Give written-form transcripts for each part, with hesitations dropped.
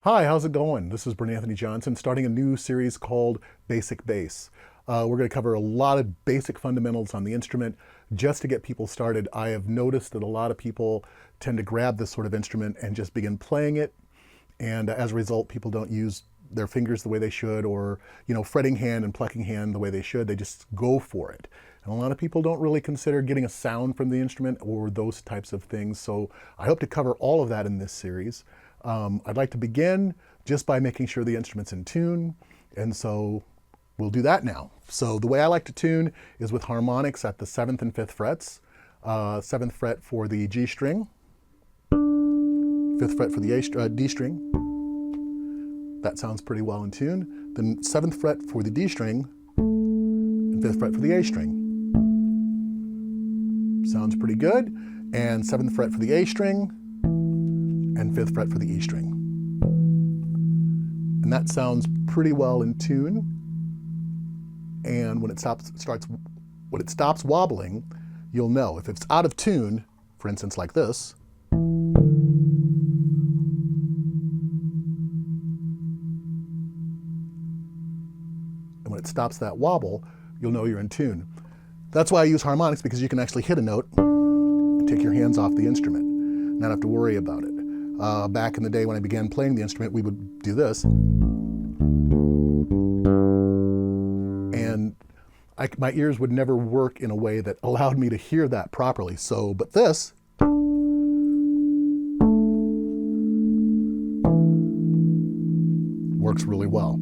Hi, how's it going? This is Brent-Anthony Johnson, starting a new series called Basic Bass. We're going to cover a lot of basic fundamentals on the instrument just to get people started. I have noticed that a lot of people tend to grab this sort of instrument and just begin playing it, and as a result, people don't use their fingers the way they should, or fretting hand and plucking hand the way they should. They just go for it. And a lot of people don't really consider getting a sound from the instrument or those types of things. So I hope to cover all of that in this series. I'd like to begin just by making sure the instrument's in tune, and so we'll do that now. So the way I like to tune is with harmonics at the 7th and 5th frets. 7th fret for the G string, 5th fret for the D string. That sounds pretty well in tune. Then 7th fret for the D string, and 5th fret for the A string. Sounds pretty good. And 7th fret for the A string, and 5th fret for the E string. And that sounds pretty well in tune. And when it stops wobbling, you'll know. If it's out of tune, for instance like this, and when it stops that wobble, you'll know you're in tune. That's why I use harmonics, because you can actually hit a note and take your hands off the instrument, not have to worry about it. Back in the day when I began playing the instrument, we would do this. And my ears would never work in a way that allowed me to hear that properly. But this works really well.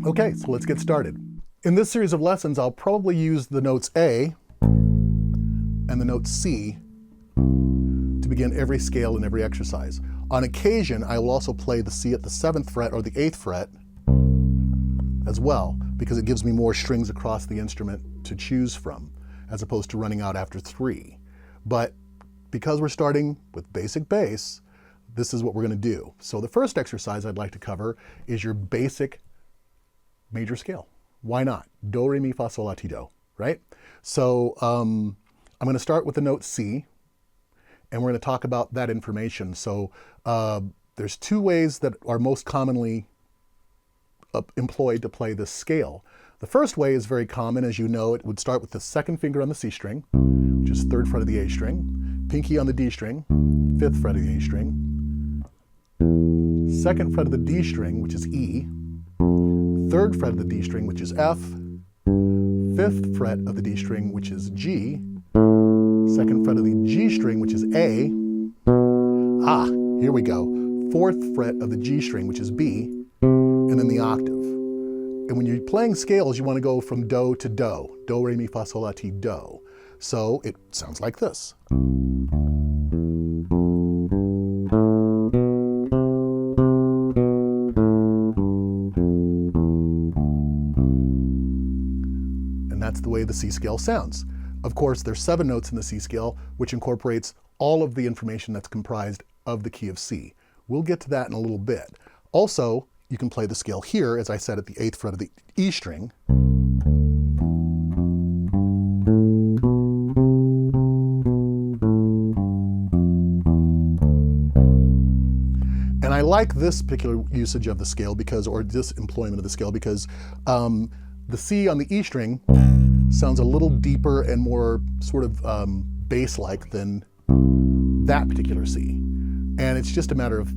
Okay, so let's get started. In this series of lessons, I'll probably use the notes A and the note C to begin every scale and every exercise. On occasion, I will also play the C at the 7th fret or the 8th fret as well, because it gives me more strings across the instrument to choose from, as opposed to running out after 3. But because we're starting with basic bass, this is what we're going to do. So the first exercise I'd like to cover is your basic major scale. Why not? Do, re, mi, fa, sol, la, ti, do, right? So I'm going to start with the note C, and we're going to talk about that information. So there's two ways that are most commonly employed to play this scale. The first way is very common. As you know, it would start with the 2nd finger on the C string, which is 3rd fret of the A string, pinky on the D string, 5th fret of the A string, 2nd fret of the D string, which is E, 3rd fret of the D string, which is F, 5th fret of the D string, which is G, 2nd fret of the G string, which is A. Here we go. 4th fret of the G string, which is B, and then the octave. And when you're playing scales, you want to go from do to do. Do, re, mi, fa, sol, la, ti, do. So it sounds like this. And that's the way the C scale sounds. Of course, there's 7 notes in the C scale, which incorporates all of the information that's comprised of the key of C. We'll get to that in a little bit. Also, you can play the scale here, as I said, at the 8th fret of the E string. And I like this particular usage of the scale or this employment of the scale, because the C on the E string sounds a little deeper and more sort of bass-like than that particular C. And it's just a matter of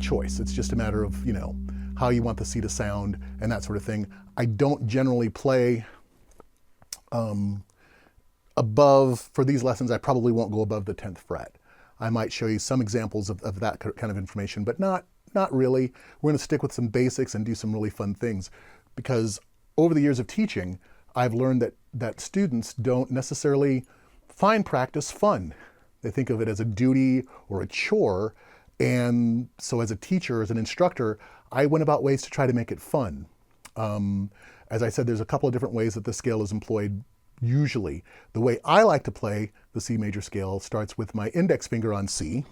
choice. It's just a matter of, how you want the C to sound and that sort of thing. I don't generally play above, for these lessons, I probably won't go above the 10th fret. I might show you some examples of that kind of information, but not really. We're going to stick with some basics and do some really fun things, because over the years of teaching, I've learned that students don't necessarily find practice fun. They think of it as a duty or a chore. And so as a teacher, as an instructor, I went about ways to try to make it fun. As I said, there's a couple of different ways that the scale is employed usually. The way I like to play the C major scale starts with my index finger on C,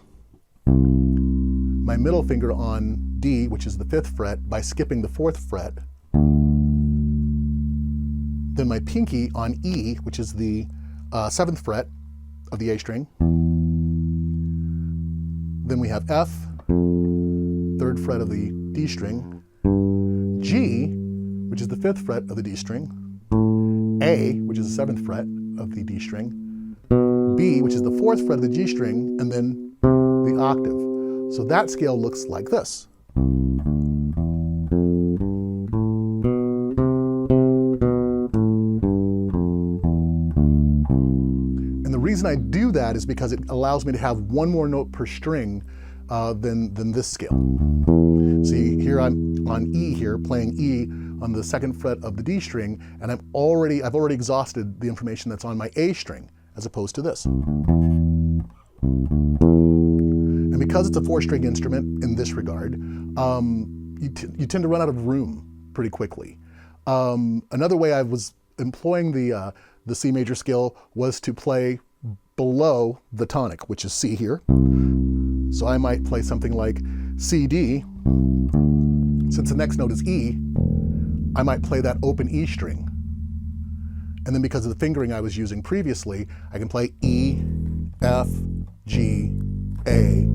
my middle finger on D, which is the 5th fret, by skipping the 4th fret, then my pinky on E, which is the 7th fret of the A string. Then we have F, 3rd 3rd fret of the D string, G, which is the 5th fret of the D string, A, which is the 7th fret of the D string, B, which is the 4th fret of the G string, and then the octave. So that scale looks like this. And the reason I do that is because it allows me to have one more note per string than this scale. See, here I'm on E here, playing E on the 2nd fret of the D string, and I've already exhausted the information that's on my A string, as opposed to this. And because it's a 4-string instrument in this regard, you tend to run out of room pretty quickly. Another way I was employing the C major scale was to play below the tonic, which is C here. So I might play something like C, D. Since the next note is E, I might play that open E string. And then because of the fingering I was using previously, I can play E, F, G, A,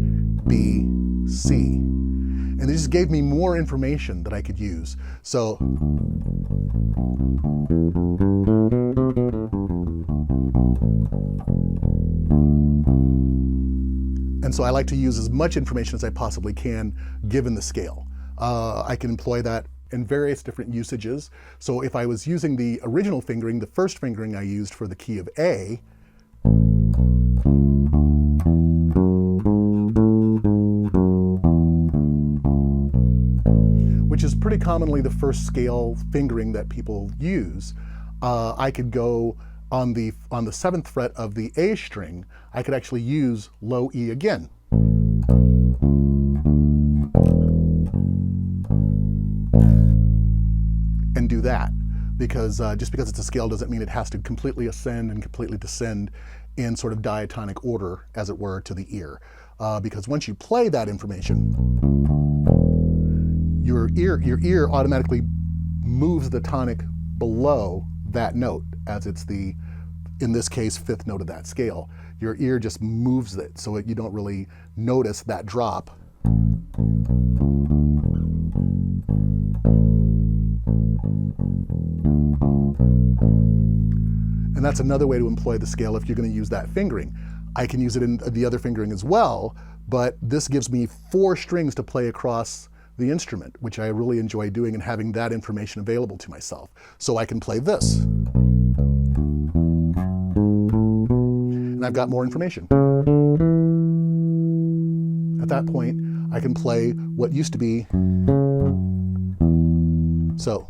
B, C. And it just gave me more information that I could use. So, and so I like to use as much information as I possibly can given the scale. I can employ that in various different usages. So if I was using the original fingering, the first fingering I used for the key of A, which is pretty commonly the first scale fingering that people use, I could go on the 7th fret of the A string, I could actually use low E again. And do that, because just because it's a scale doesn't mean it has to completely ascend and completely descend in sort of diatonic order, as it were, to the ear. Because once you play that information, your ear automatically moves the tonic below that note, as it's the, in this case, 5th note of that scale. Your ear just moves it so you don't really notice that drop. And that's another way to employ the scale if you're going to use that fingering. I can use it in the other fingering as well, but this gives me 4 strings to play across the instrument, which I really enjoy doing and having that information available to myself. So I can play this. And I've got more information. At that point, I can play what used to be so.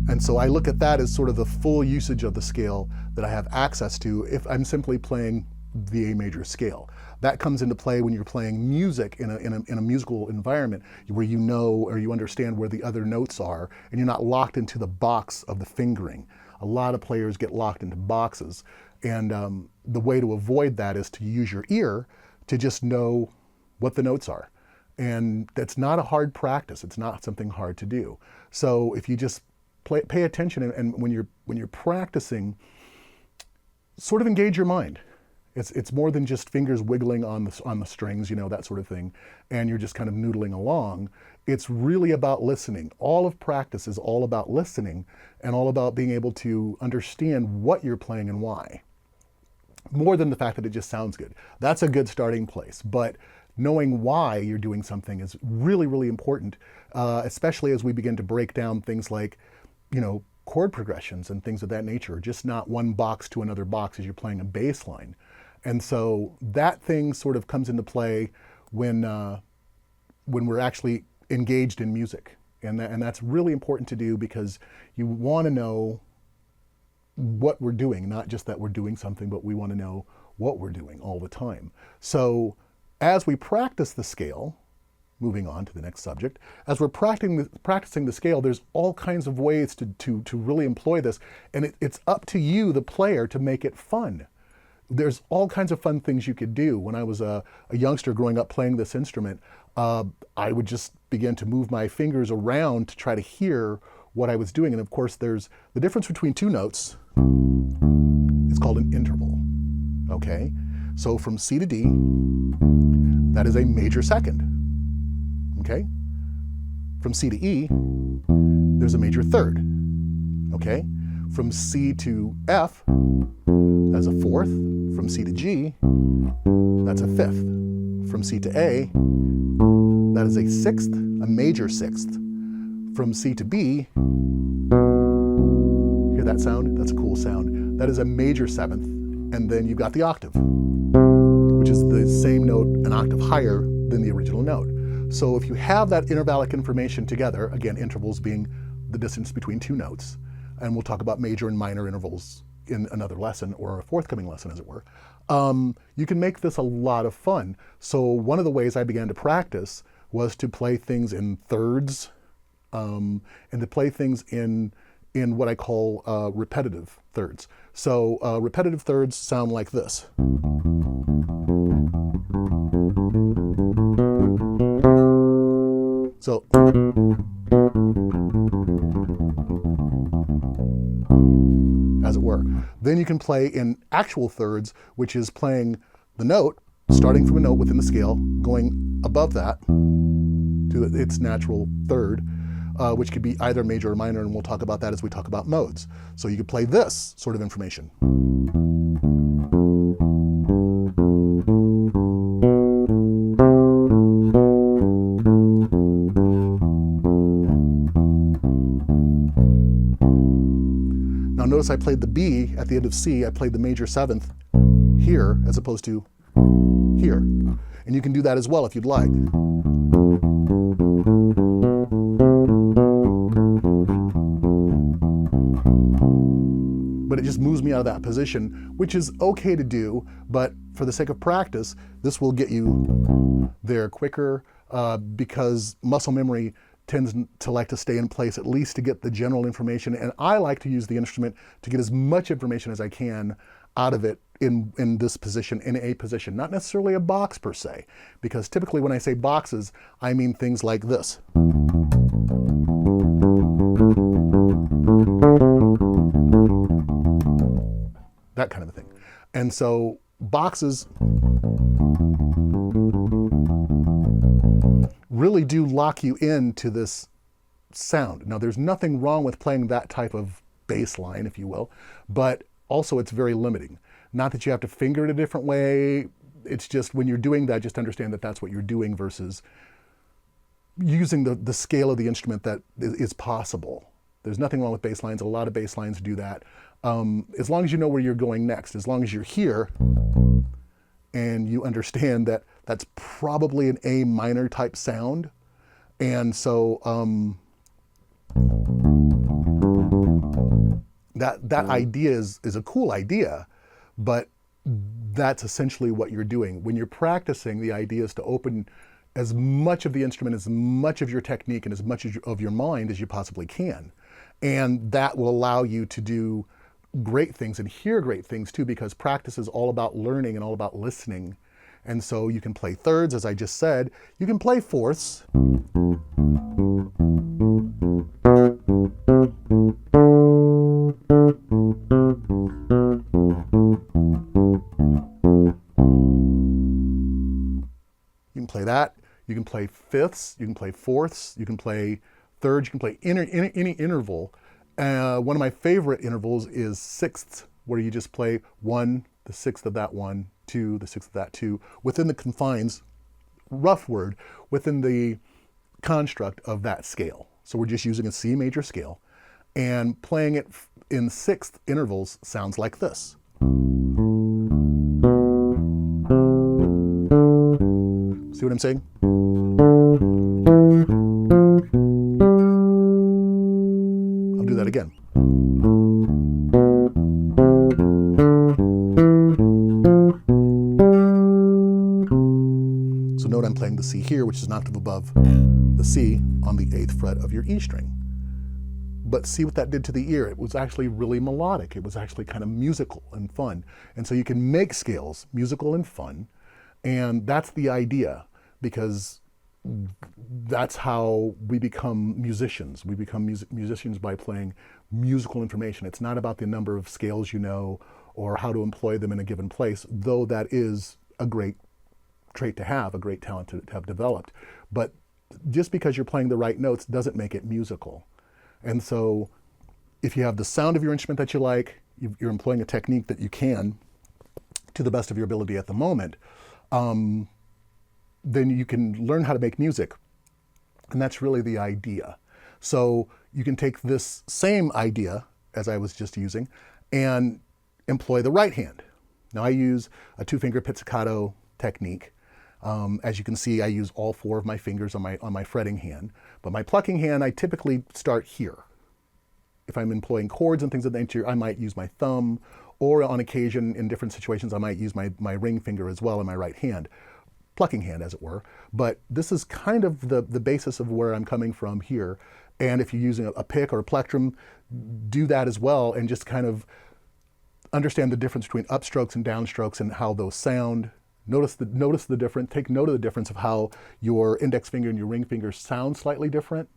And so I look at that as sort of the full usage of the scale that I have access to if I'm simply playing the A major scale. That comes into play when you're playing music in a musical environment where you know or you understand where the other notes are and you're not locked into the box of the fingering. A lot of players get locked into boxes, and the way to avoid that is to use your ear to just know what the notes are. And that's not a hard practice. It's not something hard to do. So if you just pay attention, and when you're practicing, sort of engage your mind. It's more than just fingers wiggling on the strings, you know, that sort of thing, and you're just kind of noodling along. It's really about listening. All of practice is all about listening and all about being able to understand what you're playing and why, more than the fact that it just sounds good. That's a good starting place, but knowing why you're doing something is really, really important, especially as we begin to break down things like, you know, chord progressions and things of that nature, just not one box to another box as you're playing a bass line. And so that thing sort of comes into play when we're actually engaged in music. And that's really important to do, because you want to know what we're doing, not just that we're doing something, but we want to know what we're doing all the time. So as we practice the scale, moving on to the next subject, as we're practicing the scale, there's all kinds of ways to really employ this, and it's up to you, the player, to make it fun. There's all kinds of fun things you could do. When I was a youngster growing up playing this instrument, I would just begin to move my fingers around to try to hear what I was doing. And of course, there's the difference between two notes is called an interval, okay? So from C to D, that is a major second, okay? From C to E, there's a major third, okay? From C to F, that's a fourth. From C to G, that's a fifth. From C to A, that is a sixth, a major sixth. From C to B, hear that sound? That's a cool sound. That is a major seventh. And then you've got the octave, which is the same note an octave higher than the original note. So if you have that intervallic information together, again, intervals being the distance between two notes, and we'll talk about major and minor intervals in another lesson, or a forthcoming lesson, as it were, you can make this a lot of fun. So one of the ways I began to practice was to play things in thirds, and to play things in what I call repetitive thirds. So repetitive thirds sound like this. So as it were. Then you can play in actual thirds, which is playing the note, starting from a note within the scale, going above that to its natural third, which could be either major or minor, and we'll talk about that as we talk about modes. So you could play this sort of information. Now notice I played the B at the end of C, I played the major seventh here as opposed to here. And you can do that as well if you'd like. But it just moves me out of that position, which is okay to do, but for the sake of practice, this will get you there quicker because muscle memory tends to like to stay in place at least to get the general information, and I like to use the instrument to get as much information as I can out of it in this position, in a position, not necessarily a box per se, because typically when I say boxes, I mean things like this. That kind of a thing. And so boxes really do lock you into this sound. Now there's nothing wrong with playing that type of bass line, if you will, but also it's very limiting. Not that you have to finger it a different way, it's just when you're doing that, just understand that that's what you're doing versus using the scale of the instrument that is possible. There's nothing wrong with bass lines, a lot of bass lines do that. As long as you know where you're going next, as long as you're here and you understand that that's probably an A minor type sound. And so that idea is a cool idea, but that's essentially what you're doing. When you're practicing, the idea is to open as much of the instrument, as much of your technique, and as much of your mind as you possibly can. And that will allow you to do great things and hear great things too, because practice is all about learning and all about listening. And so you can play thirds, as I just said. You can play fourths. You can play that. You can play fifths. You can play fourths. You can play thirds. You can play any interval. One of my favorite intervals is sixths, where you just play one, the sixth of that one, two, the sixth of that two, within the confines, rough word, within the construct of that scale. So we're just using a C major scale, and playing it in sixth intervals sounds like this. See what I'm saying? I'll do that again. So note I'm playing the C here, which is an octave above the C on the 8th fret of your E string. But see what that did to the ear. It was actually really melodic. It was actually kind of musical and fun. And so you can make scales musical and fun. And that's the idea, because that's how we become musicians. We become musicians by playing musical information. It's not about the number of scales you know or how to employ them in a given place, though that is a great trait to have, a great talent to have developed. But just because you're playing the right notes doesn't make it musical. And so if you have the sound of your instrument that you like, you're employing a technique that you can to the best of your ability at the moment, then you can learn how to make music. And that's really the idea. So you can take this same idea, as I was just using, and employ the right hand. Now I use a 2-finger pizzicato technique. As you can see, I use all 4 of my fingers on my fretting hand. But my plucking hand, I typically start here. If I'm employing chords and things of that nature, I might use my thumb, or on occasion, in different situations, I might use my ring finger as well in my right hand. Plucking hand, as it were. But this is kind of the basis of where I'm coming from here. And if you're using a pick or a plectrum, do that as well, and just kind of understand the difference between upstrokes and downstrokes and how those sound. Notice the difference. Take note of the difference of how your index finger and your ring finger sound slightly different.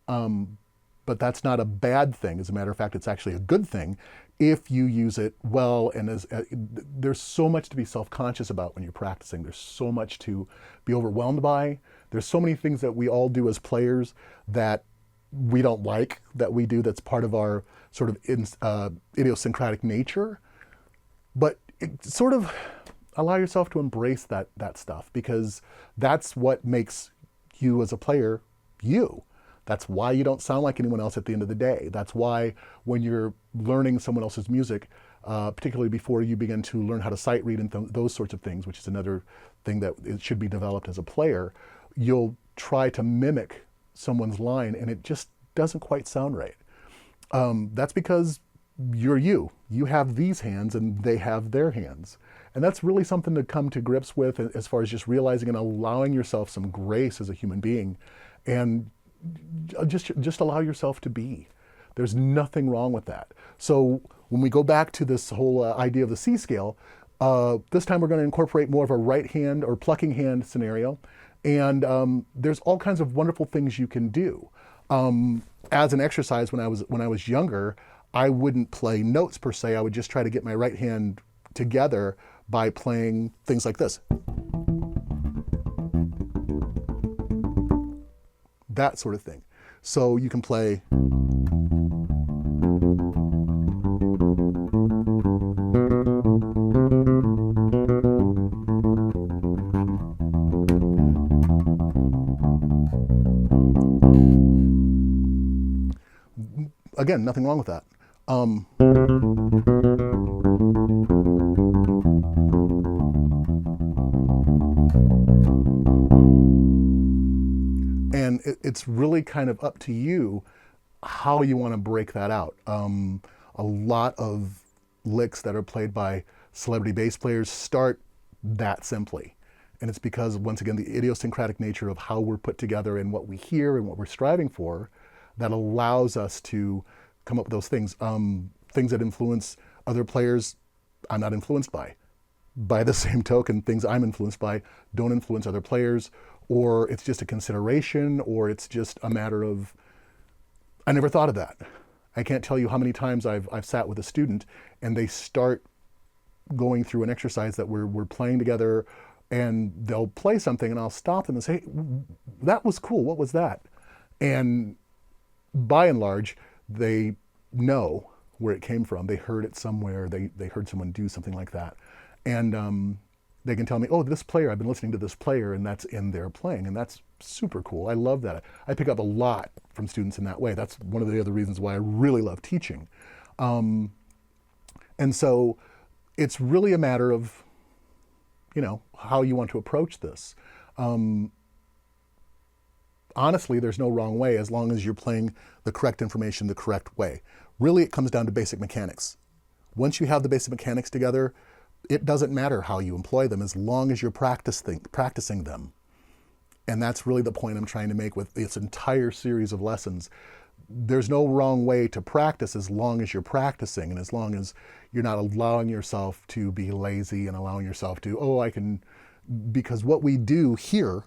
But that's not a bad thing. As a matter of fact, it's actually a good thing if you use it well. And there's so much to be self-conscious about when you're practicing. There's so much to be overwhelmed by. There's so many things that we all do as players that we don't like, that we do that's part of our sort of idiosyncratic nature. But sort of allow yourself to embrace that stuff, because that's what makes you as a player you. That's why you don't sound like anyone else at the end of the day. That's why when you're learning someone else's music, particularly before you begin to learn how to sight read and those sorts of things, which is another thing that it should be developed as a player, you'll try to mimic someone's line and it just doesn't quite sound right. That's because you're you. You have these hands and they have their hands. And that's really something to come to grips with as far as just realizing and allowing yourself some grace as a human being, and just allow yourself to be. There's nothing wrong with that. So when we go back to this whole idea of the C scale, this time we're going to incorporate more of a right hand or plucking hand scenario. And there's all kinds of wonderful things you can do. As an exercise, when I was younger, I wouldn't play notes per se. I would just try to get my right hand together by playing things like this. That sort of thing. So you can play again, nothing wrong with that. And it's really kind of up to you how you want to break that out. A lot of licks that are played by celebrity bass players start that simply. And it's because, once again, the idiosyncratic nature of how we're put together and what we hear and what we're striving for, that allows us to come up with those things. Things that influence other players, I'm not influenced by. By the same token, things I'm influenced by don't influence other players, or it's just a consideration, or it's just a matter of, I never thought of that. I can't tell you how many times I've sat with a student and they start going through an exercise that we're playing together, and they'll play something and I'll stop them and say, that was cool, what was that? And by and large, they know where it came from. They heard it somewhere. They heard someone do something like that. And they can tell me, oh, this player, I've been listening to this player, and that's in their playing. And that's super cool. I love that. I pick up a lot from students in that way. That's one of the other reasons why I really love teaching. And so it's really a matter of, how you want to approach this. Honestly, there's no wrong way as long as you're playing the correct information the correct way. Really, it comes down to basic mechanics. Once you have the basic mechanics together, it doesn't matter how you employ them as long as you're practicing them. And that's really the point I'm trying to make with this entire series of lessons. There's no wrong way to practice as long as you're practicing, and as long as you're not allowing yourself to be lazy and allowing yourself to, because what we do here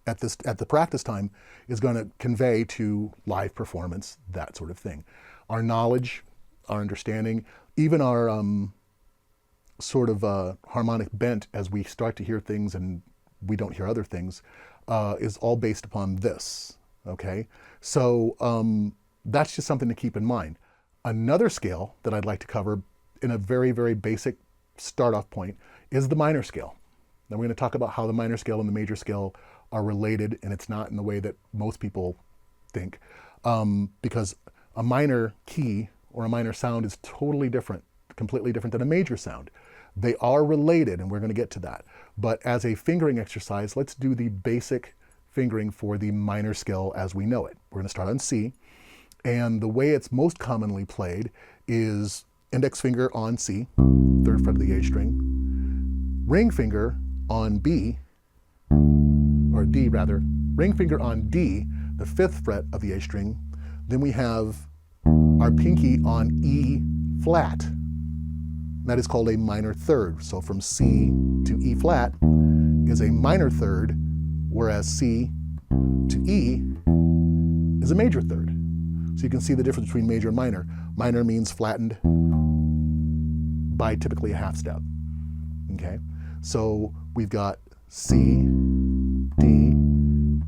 at the practice time is going to convey to live performance, that sort of thing. Our knowledge, our understanding, even our sort of harmonic bent as we start to hear things and we don't hear other things, is all based upon this, okay? So that's just something to keep in mind. Another scale that I'd like to cover in a very, very basic start-off point is the minor scale. Now we're going to talk about how the minor scale and the major scale are related, and it's not in the way that most people think, because a minor key or a minor sound is totally different, completely different than a major sound. They are related, and we're going to get to that. But as a fingering exercise, let's do the basic fingering for the minor scale as we know it. We're going to start on C, and the way it's most commonly played is index finger on C, third fret of the A string, ring finger on B, or D rather, ring finger on D, the fifth fret of the A string. Then we have our pinky on E flat. That is called a minor third. So from C to E flat is a minor third, whereas C to E is a major third. So you can see the difference between major and minor. Minor means flattened by typically a half step. Okay, so we've got C, D,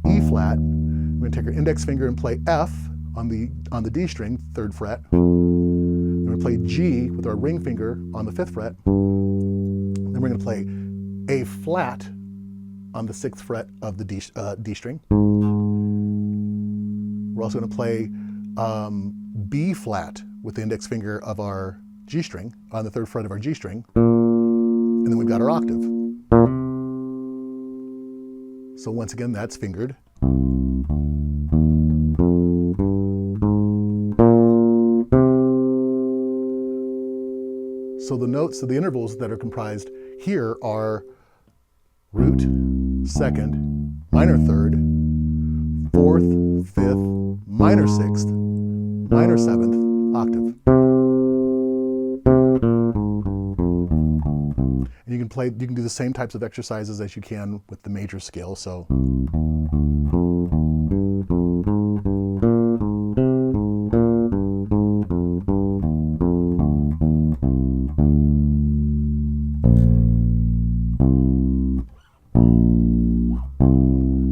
E flat. We're going to take our index finger and play F on the D string, third fret. We're going to play G with our ring finger on the fifth fret. Then we're going to play A flat on the sixth fret of the D string. We're also going to play B flat with the index finger of our G string on the third fret of our G string. And then we've got our octave. So once again, that's fingered. So the notes, so the intervals that are comprised here are root, second, minor third, fourth, fifth, minor sixth, minor seventh, octave. And you can do the same types of exercises as you can with the major scale. So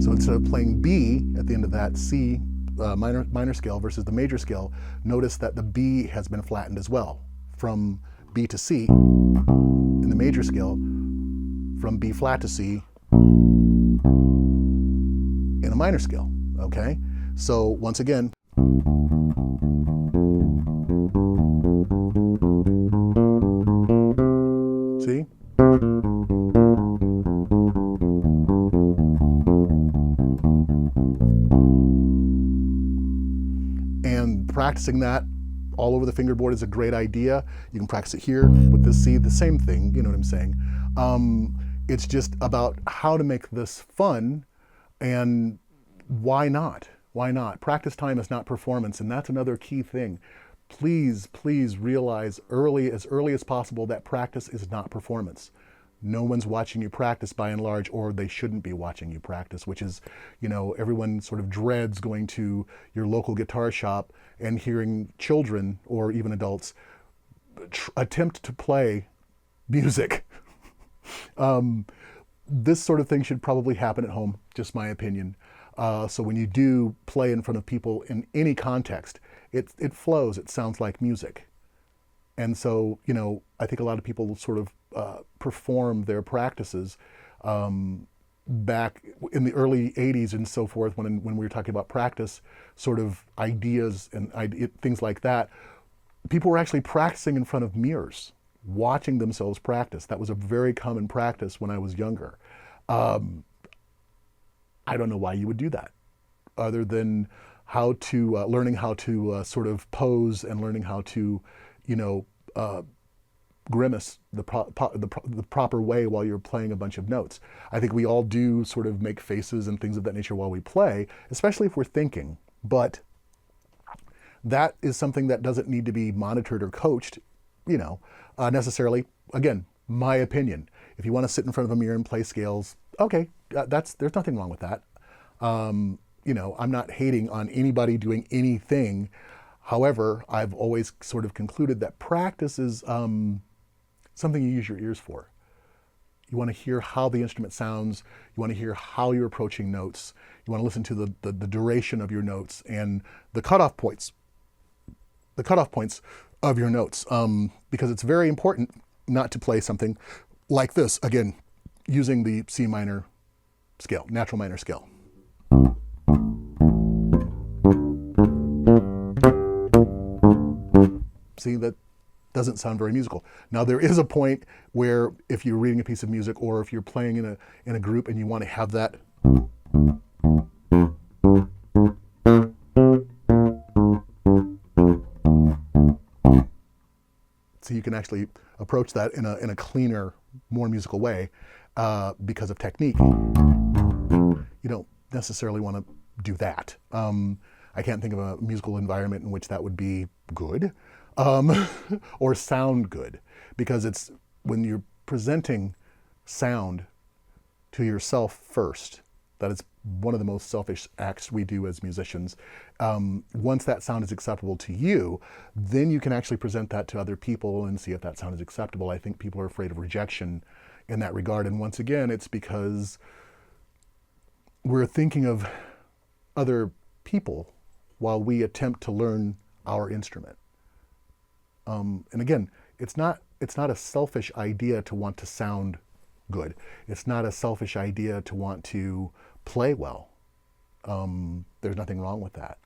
instead of playing B at the end of that C minor scale versus the major scale, notice that the B has been flattened as well, from B to C in the major scale, from B flat to C in a minor scale. Okay, so once again, see? And practicing that all over the fingerboard is a great idea. You can practice it here with this C, the same thing, you know what I'm saying? It's just about how to make this fun, and why not? Why not? Practice time is not performance, and that's another key thing. Please, please realize as early as possible that practice is not performance. No one's watching you practice by and large, or they shouldn't be watching you practice, which is, you know, everyone sort of dreads going to your local guitar shop and hearing children or even adults attempt to play music. This sort of thing should probably happen at home, just my opinion. So when you do play in front of people in any context, it flows, it sounds like music. And so, you know, I think a lot of people sort of perform their practices back in the early 80s and so forth, when we were talking about practice sort of ideas and things like that. People were actually practicing in front of mirrors, watching themselves practice. That was a very common practice when I was younger. I don't know why you would do that, other than how to learning how to sort of pose and learning how to, you know, grimace the proper way while you're playing a bunch of notes. I think we all do sort of make faces and things of that nature while we play, especially if we're thinking. But that is something that doesn't need to be monitored or coached, you know, necessarily. Again, my opinion. If you want to sit in front of a mirror and play scales, okay, there's nothing wrong with that. You know, I'm not hating on anybody doing anything. However, I've always sort of concluded that practice is something you use your ears for. You want to hear how the instrument sounds. You want to hear how you're approaching notes. You want to listen to the duration of your notes and the cutoff points. The cutoff points of your notes, because it's very important not to play something like this, again, using the C minor scale, natural minor scale. See, that doesn't sound very musical. Now, there is a point where if you're reading a piece of music or if you're playing in a group and you want to have that, so you can actually approach that in a cleaner, more musical way because of technique. You don't necessarily want to do that. I can't think of a musical environment in which that would be good or sound good, because it's when you're presenting sound to yourself first, that is one of the most selfish acts we do as musicians. Once that sound is acceptable to you, then you can actually present that to other people and see if that sound is acceptable. I think people are afraid of rejection in that regard. And once again, it's because we're thinking of other people while we attempt to learn our instrument. And again, it's not a selfish idea to want to sound good. It's not a selfish idea to want to play well. There's nothing wrong with that.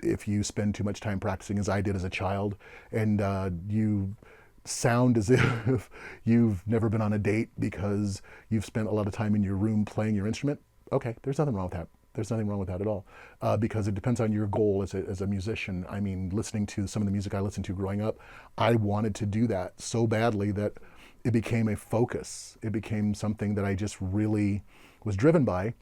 If you spend too much time practicing, as I did as a child, and you sound as if you've never been on a date because you've spent a lot of time in your room playing your instrument, okay, there's nothing wrong with that. There's nothing wrong with that at all, because it depends on your goal as a musician. I mean, listening to some of the music I listened to growing up, I wanted to do that so badly that it became a focus. It became something that I just really was driven by,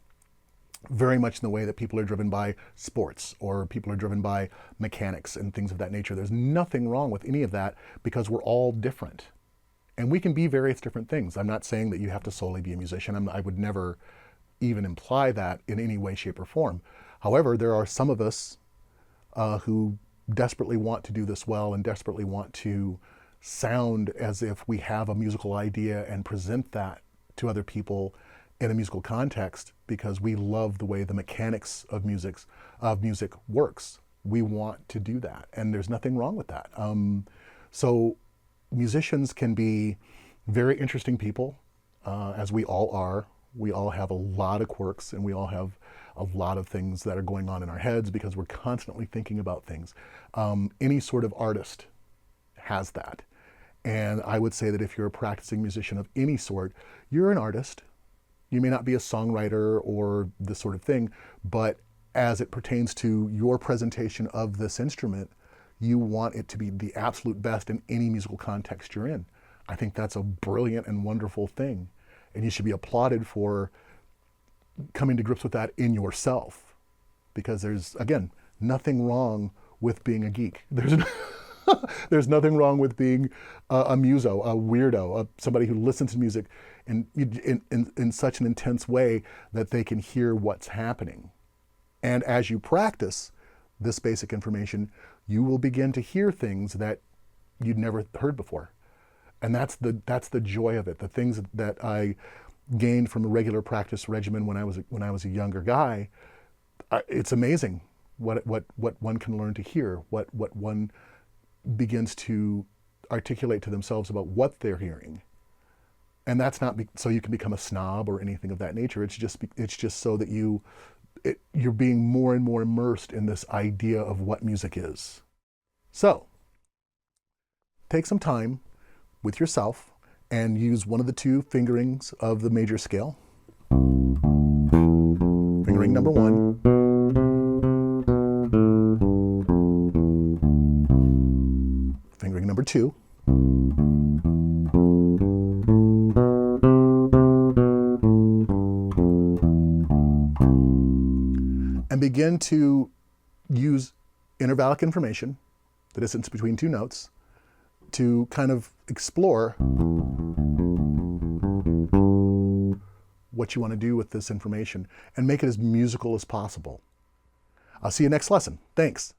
very much in the way that people are driven by sports or people are driven by mechanics and things of that nature. There's nothing wrong with any of that because we're all different. And we can be various different things. I'm not saying that you have to solely be a musician. I would never even imply that in any way, shape, or form. However, there are some of us who desperately want to do this well and desperately want to sound as if we have a musical idea and present that to other people in a musical context because we love the way the mechanics of music works. We want to do that, and there's nothing wrong with that. So musicians can be very interesting people, as we all are. We all have a lot of quirks, and we all have a lot of things that are going on in our heads because we're constantly thinking about things. Any sort of artist has that. And I would say that if you're a practicing musician of any sort, you're an artist. You may not be a songwriter or this sort of thing, but as it pertains to your presentation of this instrument, you want it to be the absolute best in any musical context you're in. I think that's a brilliant and wonderful thing. And you should be applauded for coming to grips with that in yourself. Because there's, again, nothing wrong with being a geek. There's nothing wrong with being a muso, a weirdo, somebody who listens to music in such an intense way that they can hear what's happening. And as you practice this basic information, you will begin to hear things that you'd never heard before. And that's the joy of it. The things that I gained from a regular practice regimen when I was a younger guy, it's amazing what one can learn to hear, what one begins to articulate to themselves about what they're hearing. And that's not so you can become a snob or anything of that nature. It's just so that you're being more and more immersed in this idea of what music is. So take some time with yourself and use one of the two fingerings of the major scale. Fingering number 1. Fingering number 2. And begin to use intervallic information, the distance between two notes, to kind of explore what you want to do with this information and make it as musical as possible. I'll see you next lesson. Thanks.